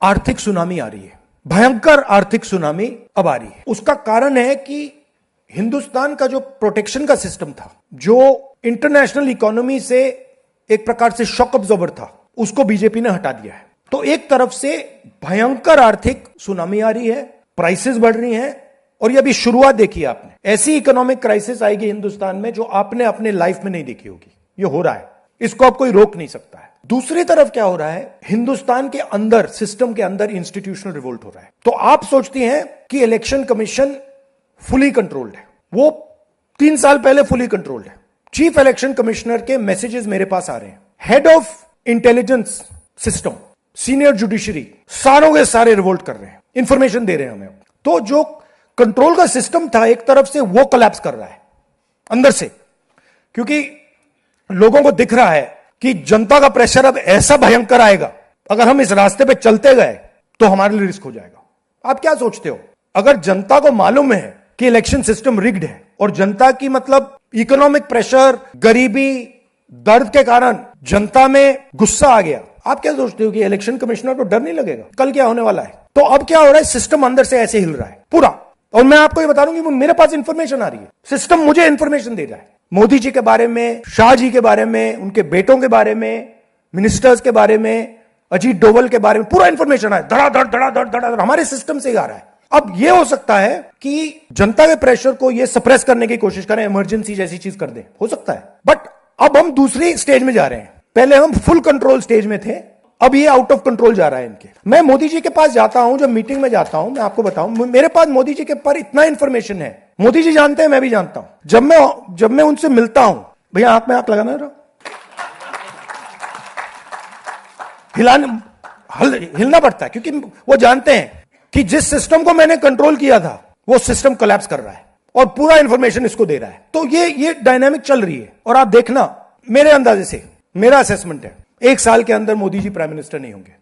आर्थिक सुनामी आ रही है, भयंकर आर्थिक सुनामी अब आ रही है। उसका कारण है कि हिंदुस्तान का जो प्रोटेक्शन का सिस्टम था, जो इंटरनेशनल इकोनॉमी से एक प्रकार से शॉक अब्जॉर्बर था, उसको बीजेपी ने हटा दिया है। तो एक तरफ से भयंकर आर्थिक सुनामी आ रही है, प्राइसेस बढ़ रही हैं, और ये अभी शुरुआत देखी आपने। ऐसी इकोनॉमिक क्राइसिस आएगी हिंदुस्तान में जो आपने अपने लाइफ में नहीं देखी होगी। ये हो रहा है, इसको अब कोई रोक नहीं सकता है। दूसरी तरफ क्या हो रहा है, हिंदुस्तान के अंदर, सिस्टम के अंदर इंस्टीट्यूशनल रिवोल्ट हो रहा है। तो आप सोचती हैं कि इलेक्शन कमीशन फुली कंट्रोल्ड है। वो 3 साल पहले फुली कंट्रोल्ड है। चीफ इलेक्शन कमिश्नर के मैसेजेस मेरे पास आ रहे हैं, head of intelligence system, senior judiciary, सारों के सारे रिवोल्ट कर रहे हैं, इंफॉर्मेशन दे रहे हैं हमें। तो जो कंट्रोल का सिस्टम था एक तरफ से, वो कोलैप्स कर रहा है अंदर से, क्योंकि लोगों को दिख रहा है कि जनता का प्रेशर अब ऐसा भयंकर आएगा, अगर हम इस रास्ते पे चलते गए तो हमारे लिए रिस्क हो जाएगा। आप क्या सोचते हो, अगर जनता को मालूम है कि इलेक्शन सिस्टम रिग्ड है और जनता की मतलब इकोनॉमिक प्रेशर, गरीबी, दर्द के कारण जनता में गुस्सा आ गया, आप क्या सोचते हो कि इलेक्शन कमिश्नर को डर नहीं लगेगा कल क्या होने वाला है? तो अब क्या हो रहा है, सिस्टम अंदर से ऐसे हिल रहा है पूरा। और मैं आपको ये बता दूं कि मेरे पास इंफॉर्मेशन आ रही है, सिस्टम मुझे इंफॉर्मेशन दे रहा है, मोदी जी के बारे में, शाह जी के बारे में, उनके बेटों के बारे में, मिनिस्टर्स के बारे में, अजीत डोवल के बारे में, पूरा इंफॉर्मेशन है, धड़ाधड़ हमारे सिस्टम से आ रहा है। अब यह हो सकता है कि जनता के प्रेशर को यह सप्रेस करने की कोशिश करें, इमरजेंसी जैसी चीज कर दें, हो सकता है। बट अब हम दूसरी स्टेज में जा रहे हैं। पहले हम फुल कंट्रोल स्टेज में थे, अब ये आउट ऑफ कंट्रोल जा रहा है इनके। मैं मोदी जी के पास जाता हूं, जब मीटिंग में जाता हूं, मैं आपको बताऊं, मेरे पास मोदी जी के पर इतना इंफॉर्मेशन है, मोदी जी जानते हैं, मैं भी जानता हूं। जब मैं उनसे मिलता हूं, भैया आंख में आंख लगाना रहा, हिलना पड़ता है, क्योंकि वो जानते हैं कि जिस सिस्टम को मैंने कंट्रोल किया था वो सिस्टम कोलैप्स कर रहा है और पूरा इंफॉर्मेशन इसको दे रहा है। तो ये डायनामिक चल रही है। और आप देखना, मेरे अंदाजे से, मेरा असेसमेंट है, 1 साल के अंदर मोदी जी प्राइम मिनिस्टर नहीं होंगे।